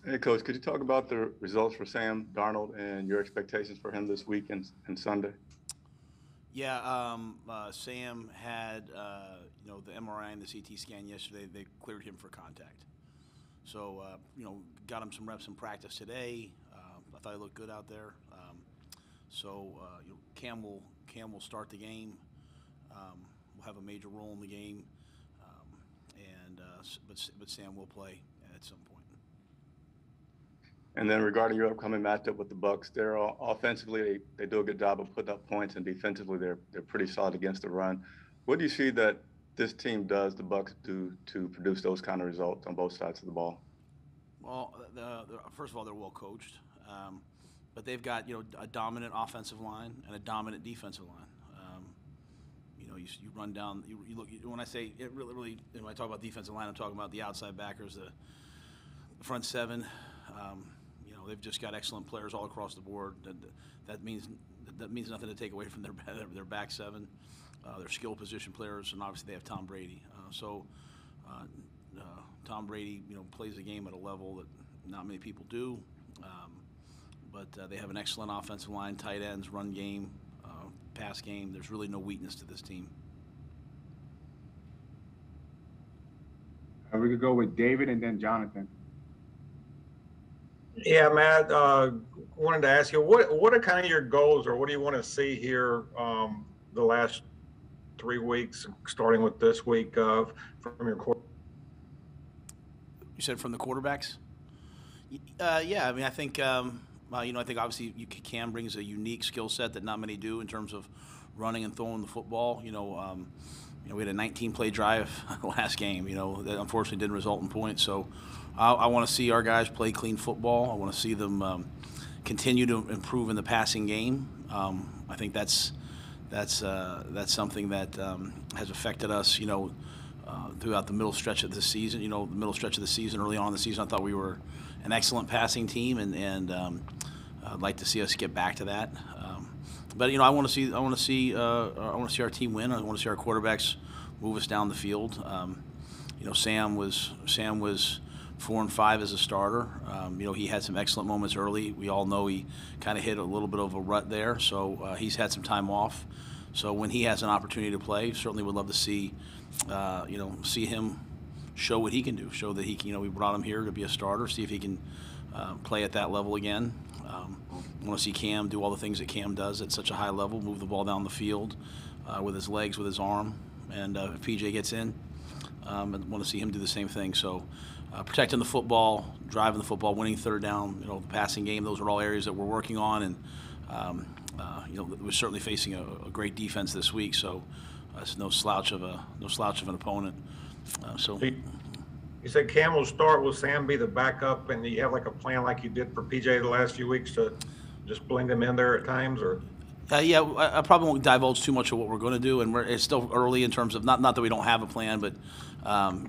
Hey, Coach, could you talk about the results for Sam Darnold and your expectations for him this week and Sunday? Yeah, Sam had the MRI and the CT scan yesterday. They cleared him for contact. So got him some reps in practice today. I thought he looked good out there. Cam will start the game. Will have a major role in the game, but Sam will play at some point. And then regarding your upcoming matchup with the Bucks, they're all, offensively they do a good job of putting up points, and defensively they're pretty solid against the run. What do you see that this team does, the Bucks do to produce those kind of results on both sides of the ball? Well, first of all, they're well coached, but they've got a dominant offensive line and a dominant defensive line. You run down. You look when I say it really when I talk about defensive line, I'm talking about the outside backers, the front seven. They've just got excellent players all across the board. That means nothing to take away from their back seven, their skill position players, and obviously they have Tom Brady. Tom Brady, plays the game at a level that not many people do. But they have an excellent offensive line, tight ends, run game, pass game. There's really no weakness to this team. We could go with David and then Jonathan. Yeah, Matt, wanted to ask you, what are kind of your goals, or what do you want to see here the last 3 weeks, starting with this week from your quarterback? You said from the quarterbacks? Yeah, I mean, I think I think obviously Cam brings a unique skill set that not many do in terms of running and throwing the football. We had a 19-play drive last game. That unfortunately didn't result in points. So I want to see our guys play clean football. I want to see them continue to improve in the passing game. I think that's something that has affected us. Throughout the middle stretch of the season. The middle stretch of the season, early on in the season, I thought we were an excellent passing team, and I'd like to see us get back to that. But I want to see our team win. I want to see our quarterbacks move us down the field. Sam was 4-5 as a starter. He had some excellent moments early. We all know he kind of hit a little bit of a rut there, so he's had some time off. So when he has an opportunity to play, certainly would love to see him show what he can do. Show that he can. We brought him here to be a starter. See if he can play at that level again. I want to see Cam do all the things that Cam does at such a high level. Move the ball down the field with his legs, with his arm, and if PJ gets in, I want to see him do the same thing. So protecting the football, driving the football, winning third down, the passing game. Those are all areas that we're working on, and we're certainly facing a great defense this week. So it's no slouch of an opponent. You said Cam will start. Will Sam be the backup, and you have like a plan like you did for PJ the last few weeks to just blend him in there at times, or? Yeah, I probably won't divulge too much of what we're going to do, and it's still early in terms of not that we don't have a plan, but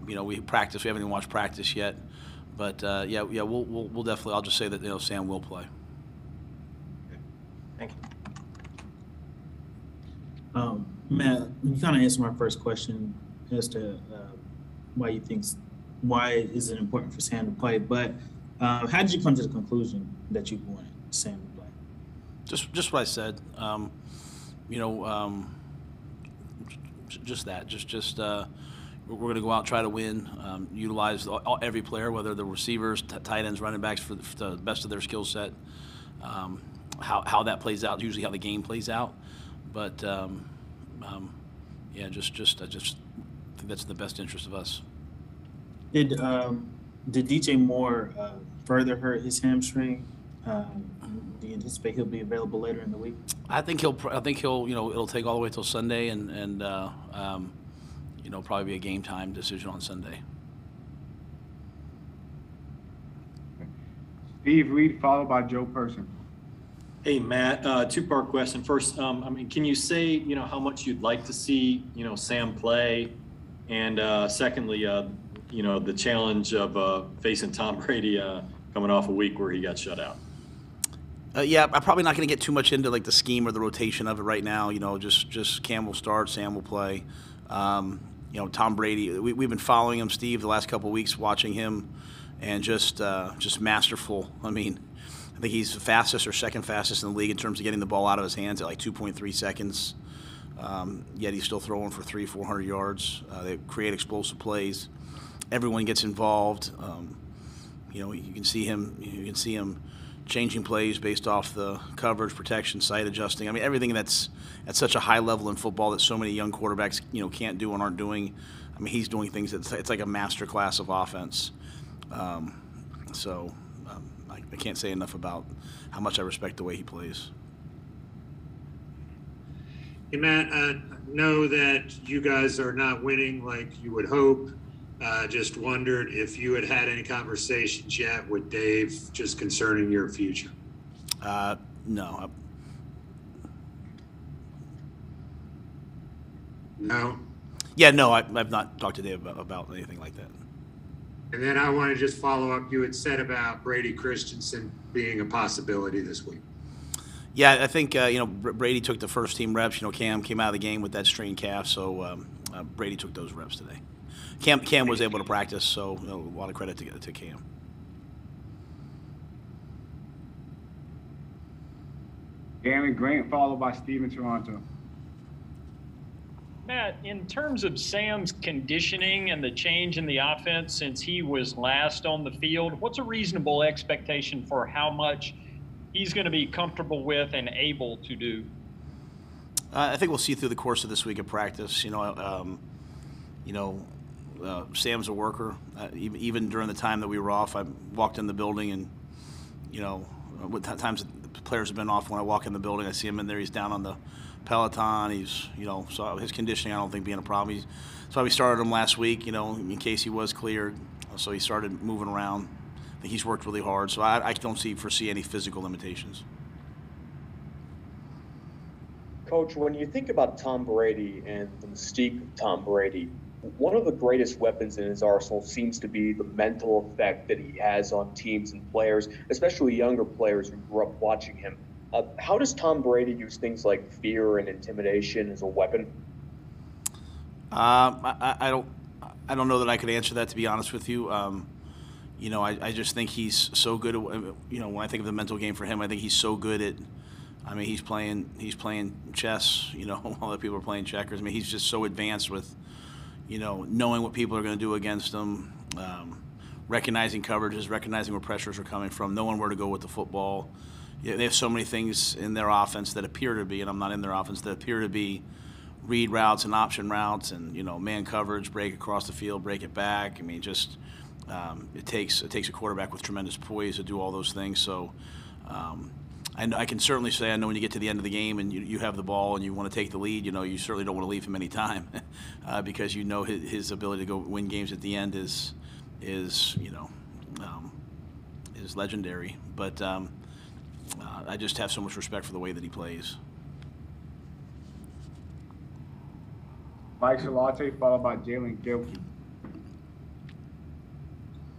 we practice. We haven't even watched practice yet, but we'll definitely. I'll just say that Sam will play. Thank you. Matt, you kind of answered my first question as to why is it important for Sam to play, but how did you come to the conclusion that you wanted Sam to play? Just what I said. Just that. We're going to go out and try to win. Utilize every player, whether the receivers, tight ends, running backs, for the best of their skill set. How that plays out, usually how the game plays out. But I just think that's in the best interest of us. Did DJ Moore further hurt his hamstring? Do you anticipate he'll be available later in the week? I think he'll. It'll take all the way till Sunday, and probably be a game time decision on Sunday. Steve Reed, followed by Joe Person. Hey, Matt, two-part question. First, can you say, how much you'd like to see, Sam play? And secondly, the challenge of facing Tom Brady coming off a week where he got shut out. I'm probably not going to get too much into like the scheme or the rotation of it right now. Just Cam will start, Sam will play. Tom Brady, we've been following him, Steve, the last couple of weeks, watching him, and just masterful. I mean, I think he's the fastest or second fastest in the league in terms of getting the ball out of his hands at like 2.3 seconds. Yet he's still throwing for 300-400 yards. They create explosive plays. Everyone gets involved. You can see him. You can see him changing plays based off the coverage, protection, sight adjusting. I mean, everything that's at such a high level in football that so many young quarterbacks can't do and aren't doing. I mean, he's doing things it's like a master class of offense. I can't say enough about how much I respect the way he plays. Hey, Matt, I know that you guys are not winning like you would hope. Just wondered if you had any conversations yet with Dave just concerning your future. No. No? Yeah, no, I've not talked to Dave about anything like that. And then I want to just follow up. You had said about Brady Christensen being a possibility this week. Yeah, I think Brady took the first team reps. Cam came out of the game with that strained calf, so Brady took those reps today. Cam was able to practice, so a lot of credit to Cam. Darren Grant, followed by Steven Toronto. Matt, in terms of Sam's conditioning and the change in the offense since he was last on the field, what's a reasonable expectation for how much he's going to be comfortable with and able to do? I think we'll see through the course of this week of practice. Sam's a worker. Even during the time that we were off, I walked in the building and, times the players have been off, when I walk in the building, I see him in there. He's down on the Peloton. He's, so his conditioning I don't think being a problem. So we started him last week, in case he was cleared. So he started moving around. I think he's worked really hard. So I don't foresee any physical limitations. Coach, when you think about Tom Brady and the mystique of Tom Brady, one of the greatest weapons in his arsenal seems to be the mental effect that he has on teams and players, especially younger players who grew up watching him. How does Tom Brady use things like fear and intimidation as a weapon? I don't know that I could answer that, to be honest with you. I just think he's so good at, when I think of the mental game for him, I think he's so good at, he's playing chess, while other people are playing checkers. He's just so advanced with, knowing what people are going to do against him, recognizing coverages, recognizing where pressures are coming from, knowing where to go with the football. Yeah, they have so many things in their offense that appear to be, and I'm not in their offense, that appear to be read routes and option routes and, man coverage, break across the field, break it back. It takes a quarterback with tremendous poise to do all those things. So I can certainly say, I know when you get to the end of the game and you have the ball and you want to take the lead, you certainly don't want to leave him any time because his ability to go win games at the end is legendary. But I just have so much respect for the way that he plays. Mike Salate, followed by Jalen Gilkey.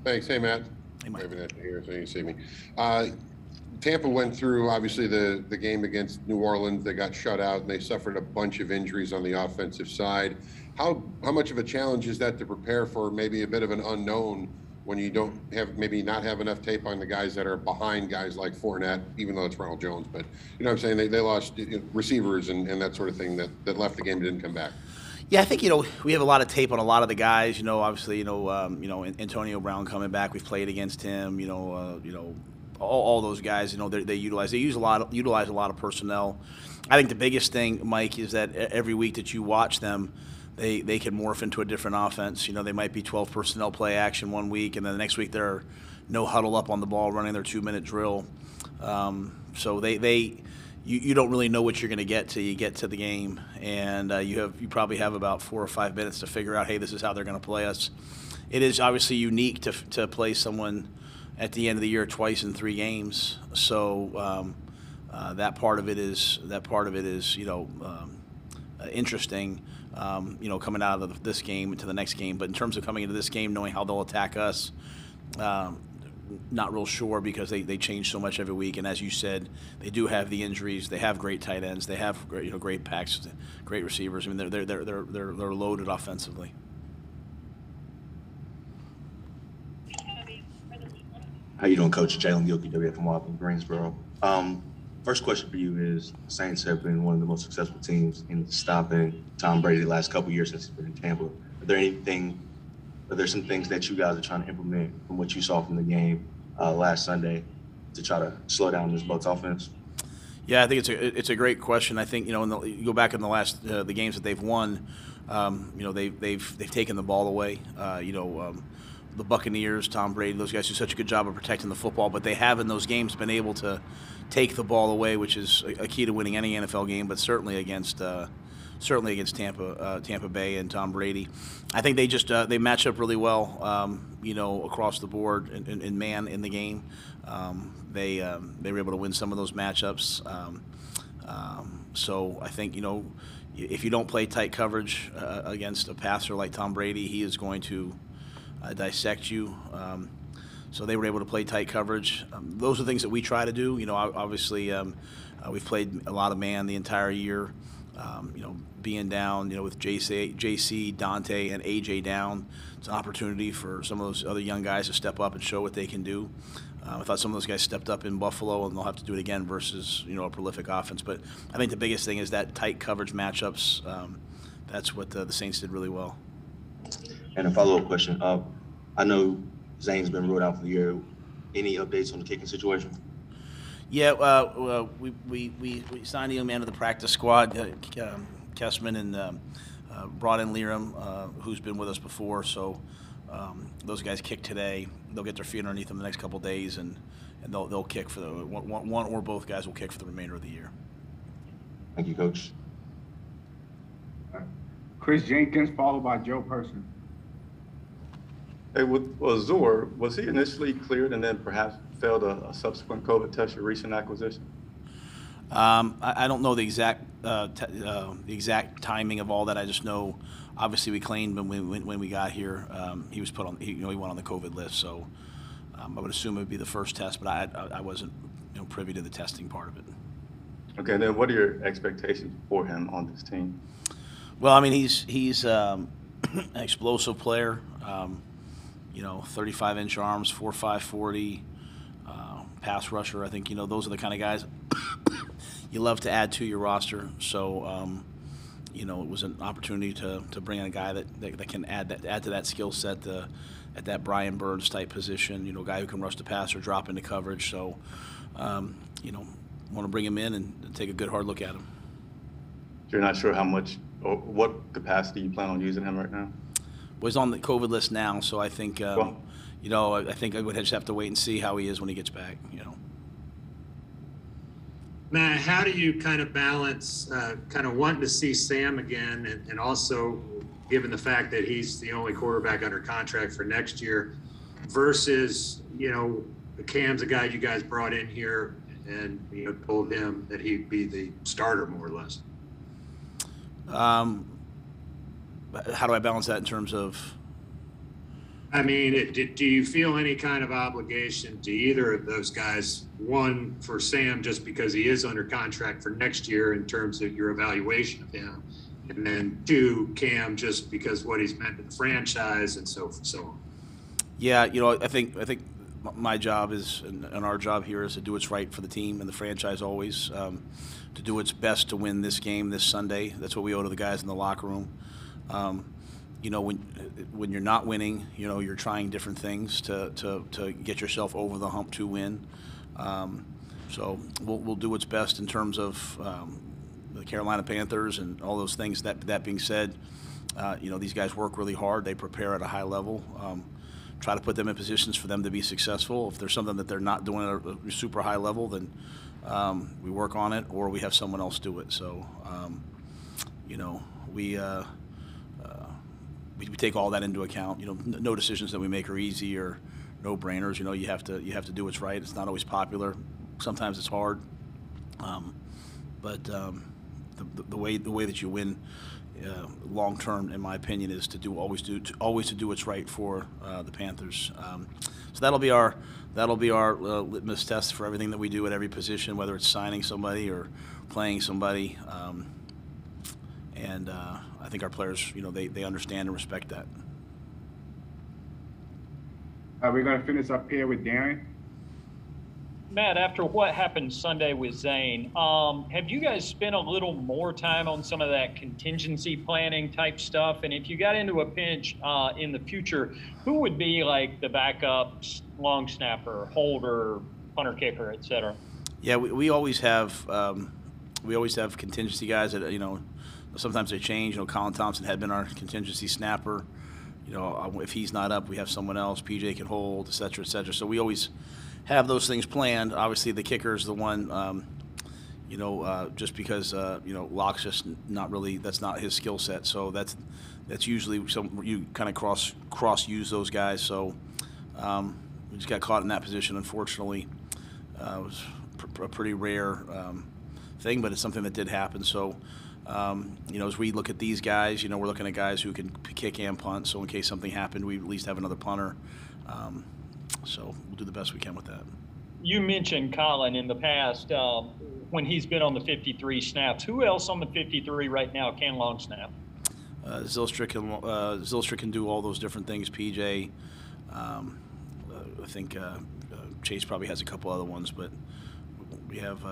Thanks. Hey, Matt. Hey, Mike. Maybe not here, so you can see me. Tampa went through, obviously, the game against New Orleans. They got shut out, and they suffered a bunch of injuries on the offensive side. How much of a challenge is that to prepare for maybe a bit of an unknown when you don't have, maybe not have enough tape on the guys that are behind guys like Fournette, even though it's Ronald Jones? But you know what I'm saying? They lost receivers and that sort of thing that left the game and didn't come back. Yeah, I think we have a lot of tape on a lot of the guys. Obviously, Antonio Brown coming back. We've played against him. All those guys. They utilize a lot of personnel. I think the biggest thing, Mike, is that every week that you watch them, they can morph into a different offense. They might be 12 personnel play action one week, and then the next week they're no huddle up on the ball running their 2-minute drill. So you don't really know what you're going to get till you get to the game, and you probably have about 4 or 5 minutes to figure out, hey, this is how they're going to play us. It is obviously unique to play someone at the end of the year twice in 3 games. So that part of it is interesting. Coming out of this game into the next game, but in terms of coming into this game, knowing how they'll attack us. Not real sure because they change so much every week, and as you said, they do have the injuries. They have great tight ends. They have great backs, great receivers. They're loaded offensively. How you doing, Coach? Jalen Gilkey, WFMY from Greensboro. First question for you is, Saints have been one of the most successful teams in stopping Tom Brady the last couple of years since he's been in Tampa. Are there some things that you guys are trying to implement from what you saw from the game last Sunday to try to slow down this Bucs offense? Yeah, I think it's a great question. I think, you know, you go back in the last the games that they've won, you know, they've taken the ball away. The Buccaneers, Tom Brady, those guys do such a good job of protecting the football, but they have in those games been able to take the ball away, which is a key to winning any NFL game, but certainly against Tampa Bay and Tom Brady. I think they match up really well, you know, across the board in man in the game. They were able to win some of those matchups. So I think, you know, if you don't play tight coverage against a passer like Tom Brady, he is going to dissect you. So they were able to play tight coverage. Those are things that we try to do. You know, obviously we've played a lot of man the entire year. You know, being down, you know, with JC, Dante, and AJ down, it's an opportunity for some of those other young guys to step up and show what they can do. I thought some of those guys stepped up in Buffalo, and they'll have to do it again versus, you know, a prolific offense. But I think the biggest thing is that tight coverage matchups. That's what the Saints did really well. And a follow-up question. I know Zane's been ruled out for the year. Any updates on the kicking situation? Yeah, we signed him into the practice squad, Kessman, and brought in Liram, who's been with us before. So those guys kick today. They'll get their feet underneath them the next couple of days, and they'll kick for the one or both guys will kick for the remainder of the year. Thank you, Coach. Chris Jenkins, followed by Joe Person. Hey, with Azor, was he initially cleared and then perhaps failed a subsequent COVID test or recent acquisition? I don't know the exact timing of all that. I just know, obviously, we claimed when we got here, he was put on. He went on the COVID list. So I would assume it would be the first test, but I wasn't, you know, privy to the testing part of it. Okay, and then what are your expectations for him on this team? Well, I mean, he's an explosive player. You know, 35-inch arms, 4.5 40, pass rusher. I think, you know, those are the kind of guys you love to add to your roster. So, you know, it was an opportunity to bring in a guy that can add to that skill set at that Brian Burns type position. You know, a guy who can rush the passer, drop into coverage. So, you know, want to bring him in and take a good hard look at him. You're not sure how much or what capacity you plan on using him right now? Well, he's on the COVID list now, so I think, you know, I think I would just have to wait and see how he is when he gets back, you know. Matt, how do you kind of balance kind of wanting to see Sam again and also given the fact that he's the only quarterback under contract for next year versus, you know, Cam's a guy you guys brought in here and, you know, told him that he'd be the starter more or less? How do I balance that in terms of? I mean, do you feel any kind of obligation to either of those guys? One, for Sam, just because he is under contract for next year in terms of your evaluation of him. And then two, Cam, just because what he's meant to the franchise and so on. Yeah, you know, I think my job is, and our job here is to do what's right for the team and the franchise always, to do its best to win this game this Sunday. That's what we owe to the guys in the locker room. You know, when you're not winning, you know, you're trying different things to get yourself over the hump to win. So we'll do what's best in terms of the Carolina Panthers and all those things. That being said, you know, these guys work really hard. They prepare at a high level. Try to put them in positions for them to be successful. If there's something that they're not doing at a super high level, then we work on it, or we have someone else do it. So, you know, we take all that into account. You know, no decisions that we make are easy or no-brainers. You know, you have to do what's right. It's not always popular. Sometimes it's hard. But the way that you win long term, in my opinion, is to always do what's right for the Panthers. So that'll be our litmus test for everything that we do at every position, whether it's signing somebody or playing somebody. And I think our players, you know, they understand and respect that. We're going to finish up here with Darren. Matt, after what happened Sunday with Zane, have you guys spent a little more time on some of that contingency planning type stuff? And if you got into a pinch in the future, who would be like the backup long snapper, holder, punter, kicker, et cetera? Yeah, we always have contingency guys that, you know, sometimes they change. You know, Colin Thompson had been our contingency snapper. You know, if he's not up, we have someone else. PJ can hold, et cetera, et cetera. So we always have those things planned. Obviously, the kicker is the one, just because, Locke's just not really, that's not his skill set. So that's usually you kind of cross use those guys. So we just got caught in that position, unfortunately. It was a pretty rare thing, but it's something that did happen. So, as we look at these guys, we're looking at guys who can kick and punt. So in case something happened, we at least have another punter. So we'll do the best we can with that. You mentioned Colin in the past when he's been on the 53 snaps. Who else on the 53 right now can long snap? Zylstra can do all those different things. PJ, I think Chase probably has a couple other ones, but we have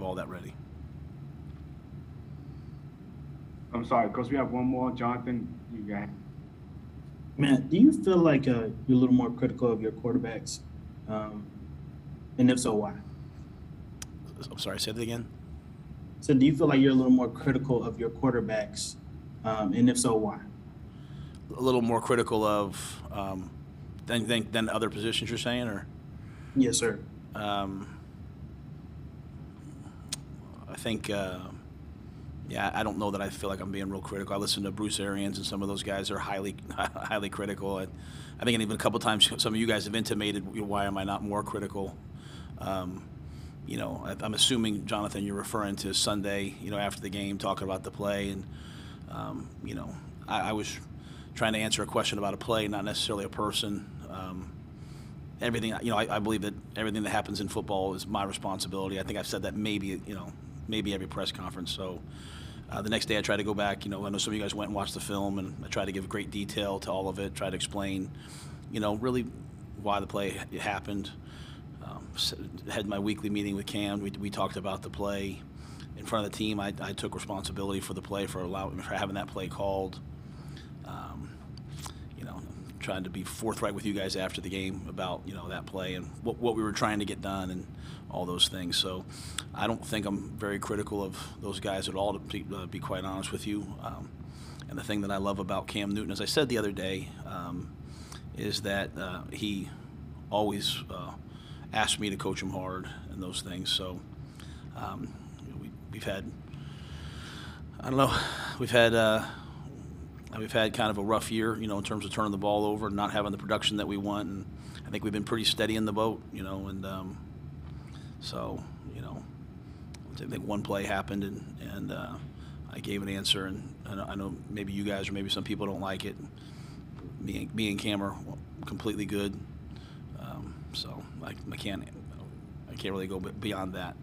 all that ready. I'm sorry, Coach, we have one more. Jonathan, you got it. Matt, do you feel like you're a little more critical of your quarterbacks? And if so, why? I'm sorry, say that again. So do you feel like you're a little more critical of your quarterbacks? And if so, why? A little more critical of than other positions, you're saying, or? Yes, sir. I think, I don't know that I feel like I'm being real critical. I listen to Bruce Arians, and some of those guys are highly critical. I think even a couple times some of you guys have intimated, why am I not more critical? I'm assuming, Jonathan, you're referring to Sunday, after the game, talking about the play. And, I was trying to answer a question about a play, not necessarily a person. Everything, I believe that everything that happens in football is my responsibility. I think I've said that maybe every press conference. So the next day I try to go back. I know some of you guys went and watched the film, and I try to give great detail to all of it, try to explain, really why the play happened. Had my weekly meeting with Cam. We talked about the play in front of the team. I took responsibility for the play, for having that play called. Trying to be forthright with you guys after the game about that play and what we were trying to get done and all those things. So I don't think I'm very critical of those guys at all, to be quite honest with you. And the thing that I love about Cam Newton, as I said the other day, is that he always asked me to coach him hard and those things. So we've had kind of a rough year, in terms of turning the ball over and not having the production that we want. And I think we've been pretty steady in the boat, and so, I think one play happened and I gave an answer, and I know maybe you guys or maybe some people don't like it. Me and Cam are completely good. So I can't really go beyond that.